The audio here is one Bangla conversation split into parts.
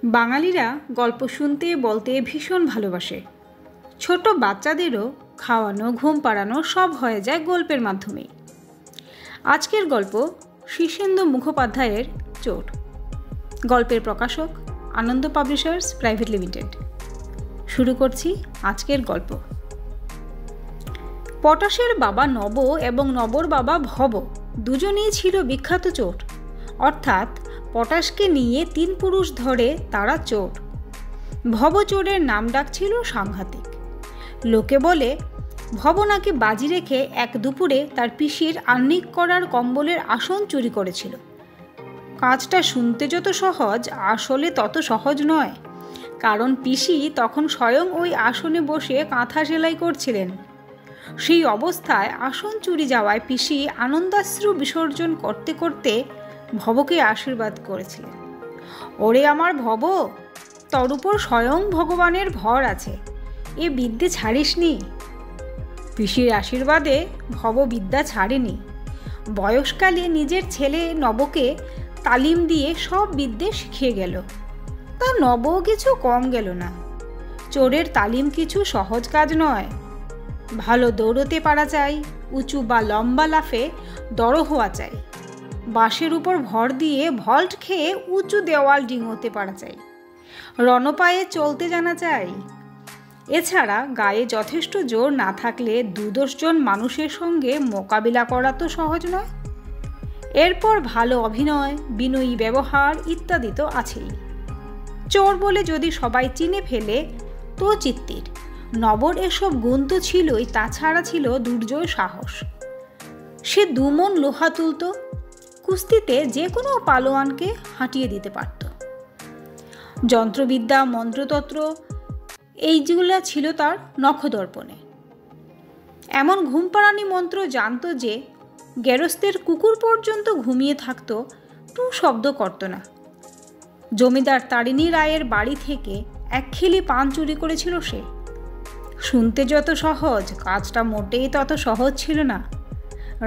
বাঙালিরা গল্প শুনতে বলতে ভীষণ ভালোবাসে। ছোট বাচ্চাদেরও খাওয়ানো, ঘুম পাড়ানো সব হয়ে যায় গল্পের মাধ্যমেই। আজকের গল্প শীর্ষেন্দু মুখোপাধ্যায়ের চোর। গল্পের প্রকাশক আনন্দ পাবলিশার্স প্রাইভেট লিমিটেড। শুরু করছি আজকের গল্প। পটাশের বাবা নব এবং নবর বাবা ভব দুজনেই ছিল বিখ্যাত চোর, অর্থাৎ পটাশকে নিয়ে 3 পুরুষ ধরে তারা চোর। ভব চোরের নাম ডাক ছিল সাংঘাতিক। লোকে বলে ভব নাকি বাজি রেখে এক দুপুরে তার পিসির আহ্নিক করার কম্বলের আসন চুরি করেছিল। কাজটা শুনতে যত সহজ, আসলে তত সহজ নয়, কারণ পিসি তখন স্বয়ং ওই আসনে বসে কাঁথা সেলাই করছিলেন। সেই অবস্থায় আসন চুরি যাওয়ায় পিসি আনন্দাশ্রু বিসর্জন করতে করতে ভবকে আশীর্বাদ করেছিলেন, ওরে আমার ভব, তোর উপর স্বয়ং ভগবানের ভর আছে, এ বিদ্যে ছাড়িসনি। পিসির আশীর্বাদে ভব বিদ্যা ছাড়েনি। বয়সকালে নিজের ছেলে নবকে তালিম দিয়ে সব বিদ্যে শিখিয়ে গেল। তা নবও কিছু কম গেল না। চোরের তালিম কিছু সহজ কাজ নয়। ভালো দৌড়তে পারা চাই, উঁচু বা লম্বা লাফে দড় হওয়া চাই, বাঁশের উপর ভর দিয়ে ভল্ট খেয়ে উঁচু দেওয়াল ডিঙোতে পারা চাই, রণপায়ে চলতে জানা চাই। এছাড়া গায়ে যথেষ্ট জোর না থাকলে 2-10 জন মানুষের সঙ্গে মোকাবিলা করা তো সহজ নয়। এরপর ভালো অভিনয়, বিনয়ী ব্যবহার ইত্যাদি তো আছেই। চোর বলে যদি সবাই চিনে ফেলে তো চিত্তির। নবর এসব গুণ তো ছিলই, তাছাড়া ছিল দুর্জয় সাহস। সে 2 মণ লোহা তুলত, কুস্তিতে যে কোনো পালোয়ানকে হাঁটিয়ে দিতে পারত। যন্ত্রবিদ্যা, মন্ত্রতন্ত্র এইগুলা ছিল তার নখদর্পণে। এমন ঘুমপাড়ানি মন্ত্র জানত যে গেরস্তের কুকুর পর্যন্ত ঘুমিয়ে থাকত, টু শব্দ করত না। জমিদার তারিণী রায়ের বাড়ি থেকে 1 খিলি পান চুরি করেছিল সে। শুনতে যত সহজ, কাজটা মোটেই তত সহজ ছিল না।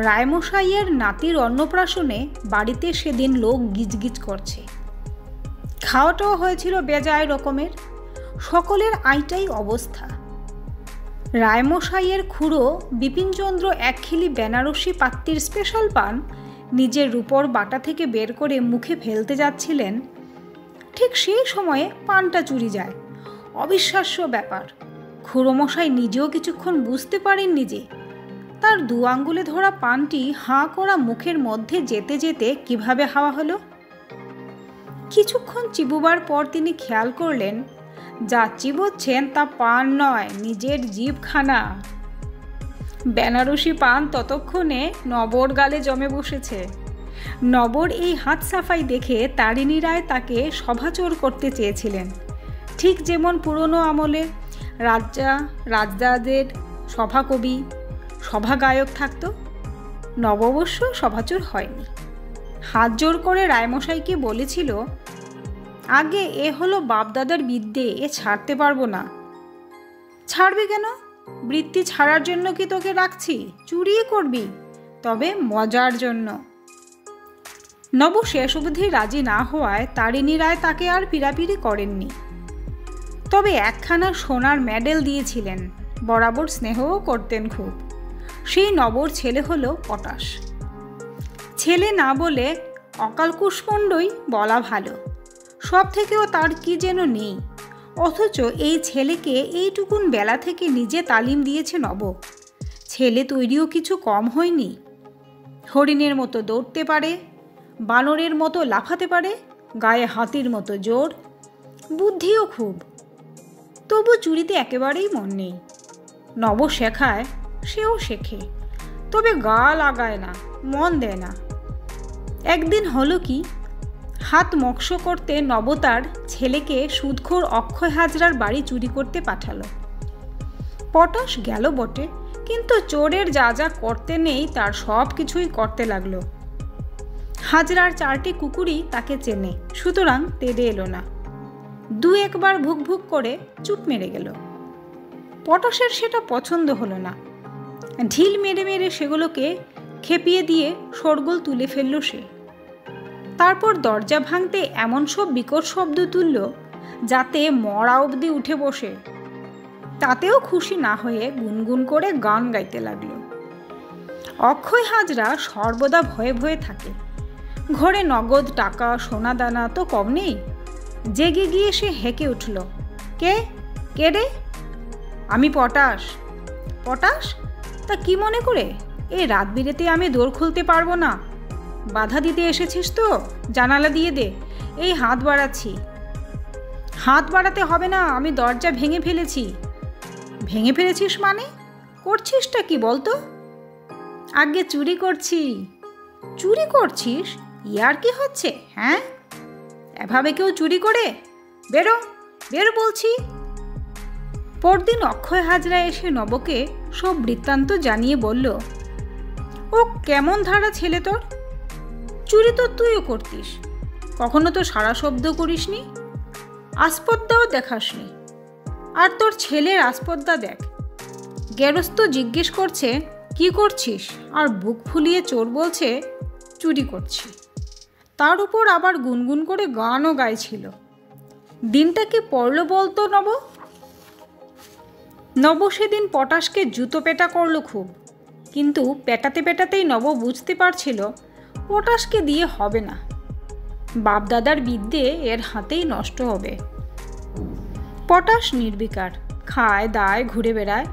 রায়মশাইয়ের নাতির অন্নপ্রাশনে বাড়িতে সেদিন লোক গিজগিজ করছে। খাওয়াটাও হয়েছিল বেজায় রকমের, সকলের আইটাই অবস্থা। রায়মশাইয়ের খুড়ো বিপিনচন্দ্র 1 খিলি বেনারসি পাত্তির স্পেশাল পান নিজের রূপোর বাটা থেকে বের করে মুখে ফেলতে যাচ্ছিলেন, ঠিক সেই সময়ে পানটা চুরি যায়। অবিশ্বাস্য ব্যাপার। খুড়োমশাই নিজেও কিছুক্ষণ বুঝতে পারেননি যে তার 2 আঙ্গুলে ধরা পানটি হাঁ করা মুখের মধ্যে যেতে যেতে কিভাবে হাওয়া হলো। কিছুক্ষণ চিবুবার পর তিনি খেয়াল করলেন, যা চিবোচ্ছেন তা পান নয়, নিজের জিভখানা। বেনারসি পান ততক্ষণে নবর গালে জমে বসেছে। নবর এই হাত সাফাই দেখে তারিণী রায় তাকে সভাচোর করতে চেয়েছিলেন, ঠিক যেমন পুরনো আমলে রাজাদের সভাকবি, সভাগায়ক থাকত। নব অবশ্য সভাচোর হয়নি। হাত জোর করে রায়মশাইকে বলেছিল, আগে এ হলো বাপদাদার বিদ্যে, এ ছাড়তে পারবো না। ছাড়বি কেন? বৃত্তি ছাড়ার জন্য কি তোকে রাখছি? চুরি করবি, তবে মজার জন্য। নব শেষ অবধি রাজি না হওয়ায় তারিণী রায় তাকে আর পিড়াপিড়ি করেননি, তবে 1খানা সোনার মেডেল দিয়েছিলেন। বরাবর স্নেহও করতেন খুব। সেই নবর ছেলে হলো পটাশ। ছেলে না বলে অকাল কুষ্মণ্ডই বলা ভালো। সব থেকেও তার কি যেন নেই, অথচ এই ছেলেকে এইটুকুন বেলা থেকে নিজে তালিম দিয়েছে নব। ছেলে তৈরিও কিছু কম হয়নি। হরিণের মতো দৌড়তে পারে, বানরের মতো লাফাতে পারে, গায়ে হাতির মতো জোর, বুদ্ধিও খুব। তবু চুরিতে একেবারেই মন নেই। নব শেখায়, সেও শেখে, তবে গা লাগায় না, মন দেয় না। একদিন হলো কি, হাত মক্স করতে নব তার ছেলেকে সুদখোর অক্ষয় হাজরার বাড়ি চুরি করতে পাঠালো। পটাশ গেল বটে, কিন্তু চোরের যা যা করতে নেই তার সব কিছুই করতে লাগলো। হাজরার 4টি কুকুরই তাকে চেনে, সুতরাং তেড়ে এলো না। 2-1 বার ভুক ভুক করে চুপ মেরে গেল। পটাশের সেটা পছন্দ হলো না। ঢিল মেরে মেরে সেগুলোকে খেপিয়ে দিয়ে শোরগোল তুলে ফেলল সে। তারপর দরজা ভাঙতে এমন সব বিকট শব্দ তুলল যাতে মরা অবধি উঠে বসে। তাতেও খুশি না হয়ে গুনগুন করে গান গাইতে লাগলো। অক্ষয় হাজরা সর্বদা ভয়ে ভয়ে থাকে। ঘরে নগদ টাকা সোনা দানা তো কম নেই। জেগে গিয়ে সে হেঁকে উঠল, কে কে রে? আমি পটাশ। পটাশ? তা কি মনে করে? এই রাত বিরেতে আমি দোর খুলতে পারবো না। বাধা দিতে এসেছিস তো? জানালা দিয়ে দে, এই হাত বাড়াচ্ছি। হাত বাড়াতে হবে না, আমি দরজা ভেঙে ফেলেছি। ভেঙে ফেলেছিস মানে? করছিসটা কি বলতো? আগে চুরি করছি। চুরি করছিস? ইয়ার কি হচ্ছে? হ্যাঁ, এভাবে কেউ চুরি করে? বেরো বেরো বলছি। পরদিন অক্ষয় হাজরা এসে নবকে সব বৃত্তান্ত জানিয়ে বলল, ও কেমন ধারা ছেলে তোর? চুরি তো তুইও করতিস, কখনো তো সারা শব্দ করিসনি, আসপদ্দাও দেখাসনি। আর তোর ছেলের আসপদ্দা দেখ। গেরস্ত জিজ্ঞেস করছে কি করছিস, আর বুক ফুলিয়ে চোর বলছে চুরি করছি। তার উপর আবার গুনগুন করে গানও গাইছিল। দিনটা কি পড়ল বলতো নব? নব সেদিন পটাশকে জুতো পেটা করলো খুব, কিন্তু পেটাতে পেটাতেই নব বুঝতে পারছিল পটাশকে দিয়ে হবে না। বাপদাদার বিদ্যে এর হাতেই নষ্ট হবে। পটাশ নির্বিকার, খায় দায় ঘুরে বেড়ায়।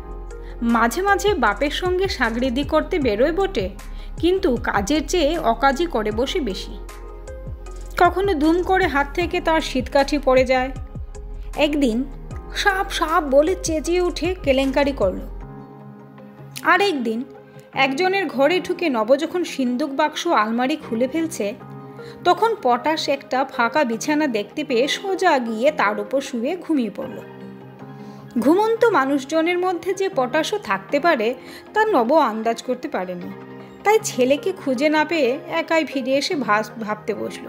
মাঝে মাঝে বাপের সঙ্গে সাগরিদি করতে বেরোয় বটে, কিন্তু কাজের চেয়ে অকাজই করে বসে বেশি। কখনো দুম করে হাত থেকে তার শীতকাঠি পড়ে যায়। একদিন সাপ সাপ বলে চেঁচিয়ে উঠে কেলেঙ্কারি করল। আর একদিন একজনের ঘরে ঢুকে নব যখন সিন্দুক বাক্স আলমারি খুলে ফেলছে, তখন পটাশ একটা ফাঁকা বিছানা দেখতে পেয়ে সোজা গিয়ে তার উপর শুয়ে ঘুমিয়ে পড়ল। ঘুমন্ত মানুষজনের মধ্যে যে পটাশও থাকতে পারে তা নব আন্দাজ করতে পারেনি। তাই ছেলেকে খুঁজে না পেয়ে একাই ফিরে এসে ভাবতে বসল।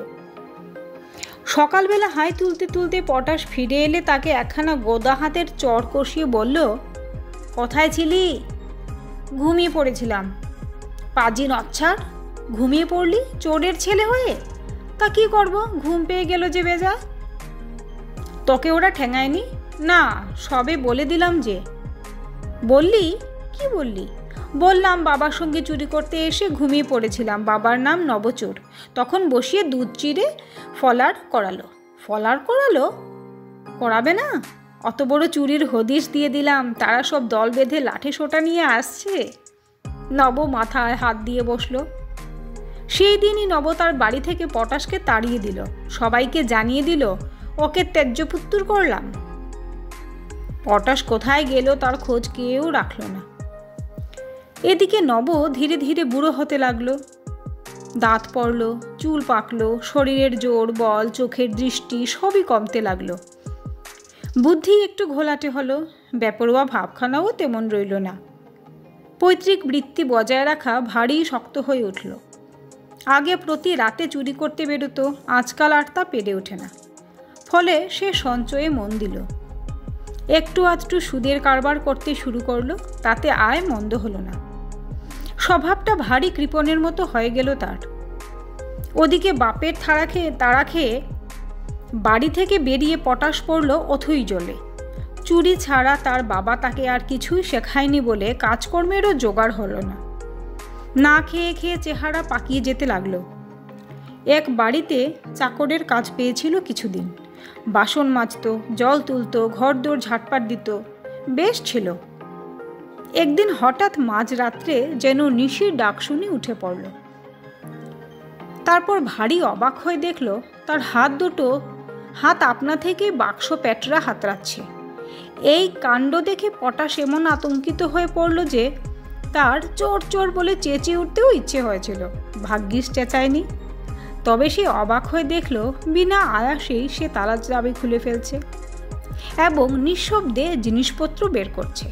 সকালবেলা হাই তুলতে তুলতে পটাশ ফিরে এলে তাকে একখানা গোদা হাতের চর কষিয়ে বলল, কোথায় ছিলি? ঘুমিয়ে পড়েছিলাম। পাজি নচ্ছার, ঘুমিয়ে পড়লি চোরের ছেলে হয়ে? তা কি করব, ঘুম পেয়ে গেল যে বেজা। তোকে ওরা ঠেঙায়নি? না, সবে বলে দিলাম যে। বললি? কি বললি? বললাম বাবার সঙ্গে চুরি করতে এসে ঘুমিয়ে পড়েছিলাম, বাবার নাম নবচোর। তখন বসিয়ে দুধ চিড়ে ফলার করালো। ফলার করালো? করাবে না? অত বড় চুরির হদিশ দিয়ে দিলাম, তারা সব দল বেঁধে লাঠি সোটা নিয়ে আসছে। নব মাথায় হাত দিয়ে বসল। সেই দিনই নব তার বাড়ি থেকে পটাশকে তাড়িয়ে দিল, সবাইকে জানিয়ে দিল ওকে ত্যায্যপুত্তর করলাম। পটাশ কোথায় গেল তার খোঁজ কেউ রাখল না। এদিকে নব ধীরে ধীরে বুড়ো হতে লাগলো। দাঁত পড়ল, চুল পাকলো, শরীরের জোর বল চোখের দৃষ্টি সবই কমতে লাগলো। বুদ্ধি একটু ঘোলাটে হলো, বেপরোয়া ভাবখানাও তেমন রইল না। পৈতৃক বৃত্তি বজায় রাখা ভারী শক্ত হয়ে উঠল। আগে প্রতি রাতে চুরি করতে বেরোতো, আজকাল আর তা পেরে ওঠে না। ফলে সে সঞ্চয়ে মন দিল। একটু আধটু সুদের কারবার করতে শুরু করলো, তাতে আয় মন্দ হলো না। স্বভাবটা ভারী কৃপণের মতো হয়ে গেল তার। ওদিকে বাপের তাড়া খেয়ে বাড়ি থেকে বেরিয়ে পটাশ পড়ল অথই জলে। চুরি ছাড়া তার বাবা তাকে আর কিছুই শেখায়নি বলে কাজকর্মেরও জোগাড় হলো না। না খেয়ে খেয়ে চেহারা পাকিয়ে যেতে লাগলো। এক বাড়িতে চাকরের কাজ পেয়েছিল কিছুদিন। বাসন মাজতো, জল তুলতো, ঘরদোর ঝাটপাট দিত, বেশ ছিল। একদিন হঠাৎ মাঝরাত্রে যেন নিশির ডাক শুনে উঠে পড়ল। তারপর ভারী অবাক হয়ে দেখল তার হাত আপনা থেকে বাক্স প্যাটরা হাতড়াচ্ছে। এই কাণ্ড দেখে পটাশ এমন আতঙ্কিত হয়ে পড়ল যে তার চোর চোর বলে চেঁচিয়ে উঠতেও ইচ্ছে হয়েছিল। ভাগ্যিস চেঁচায়নি। তবে সে অবাক হয়ে দেখল বিনা আয়াসেই সে তালা চাবি খুলে ফেলছে এবং নিঃশব্দে জিনিসপত্র বের করছে।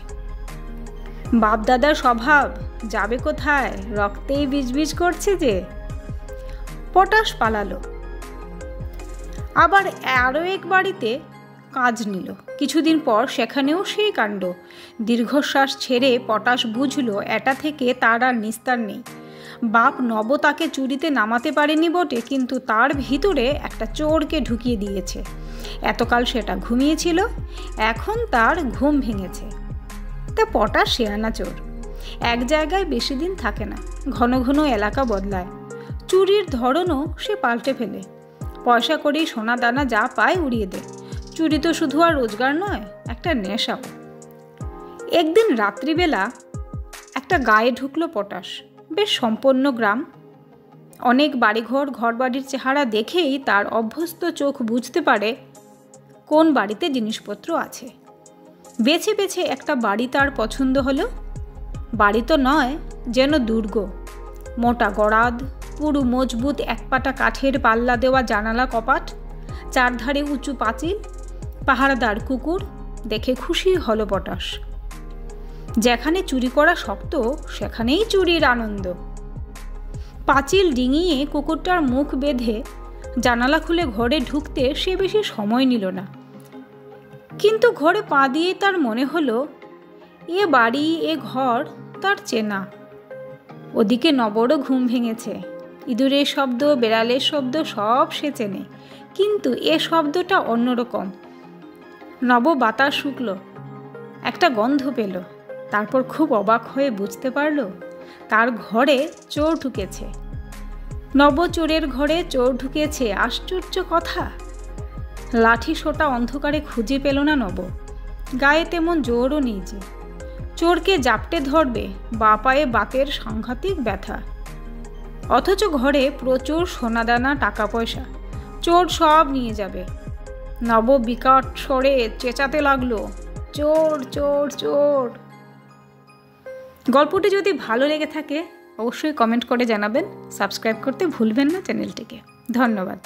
বাপদাদার স্বভাব যাবে কোথায়, রক্তেই বিজবিজ করছে যে। পটাশ পালালো। আবার আরও এক বাড়িতে কাজ নিল। কিছুদিন পর সেখানেও সেই কাণ্ড। দীর্ঘশ্বাস ছেড়ে পটাশ বুঝল এটা থেকে তার আর নিস্তার নেই। বাপ নব তাকে চুরিতে নামাতে পারেনি বটে, কিন্তু তার ভিতরে একটা চোরকে ঢুকিয়ে দিয়েছে। এতকাল সেটা ঘুমিয়েছিল, এখন তার ঘুম ভেঙেছে। তা পটাশ শেয়ানা চোর, এক জায়গায় বেশি দিন থাকে না, ঘন ঘন এলাকা বদলায়। চুরির ধরনও সে পাল্টে ফেলে। পয়সা করেই সোনা দানা যা পায় উড়িয়ে দেয়। চুরি তো শুধু আর রোজগার নয়, একটা নেশাও। একদিন রাত্রিবেলা একটা গায়ে ঢুকলো পটাশ। বেশ সম্পন্ন গ্রাম, অনেক বাড়িঘর, ঘরবাড়ির চেহারা দেখেই তার অভ্যস্ত চোখ বুঝতে পারে কোন বাড়িতে জিনিসপত্র আছে। বেছে বেছে একটা বাড়ি তার পছন্দ হলো। বাড়ি তো নয়, যেন দুর্গ। মোটা গড়াদ, পুরু মজবুত একপাটা কাঠের পাল্লা দেওয়া জানালা কপাট, চারধারে উঁচু পাঁচিল, পাহারাদার কুকুর। দেখে খুশি হলো পটাশ। যেখানে চুরি করা শক্ত, সেখানেই চুরির আনন্দ। পাঁচিল ডিঙিয়ে কুকুরটার মুখ বেঁধে জানালা খুলে ঘরে ঢুকতে সে বেশি সময় নিল না। কিন্তু ঘরে পা দিয়েই তার মনে হলো এ বাড়ি, এ ঘর তার চেনা। ওদিকে নবরও ঘুম ভেঙেছে। ইঁদুরের শব্দ, বেড়ালের শব্দ সব সে চেনে, কিন্তু এ শব্দটা অন্যরকম। নব বাতাস শুকল, একটা গন্ধ পেল, তারপর খুব অবাক হয়ে বুঝতে পারল তার ঘরে চোর ঢুকেছে। নব চোরের ঘরে চোর ঢুকেছে, আশ্চর্য কথা। লাঠি সোটা অন্ধকারে খুঁজে পেল না নব। গায়ে তেমন জোরও নেই যে চোরকে জাপটে ধরবে, বা পায়ে বাতের সাংঘাতিক ব্যথা। অথচ ঘরে প্রচুর সোনাদানা, টাকা পয়সা। চোর সব নিয়ে যাবে। নব বিকট স্বরে চেঁচাতে লাগলো, চোর চোর চোর। গল্পটি যদি ভালো লেগে থাকে অবশ্যই কমেন্ট করে জানাবেন। সাবস্ক্রাইব করতে ভুলবেন না চ্যানেলটিকে। ধন্যবাদ।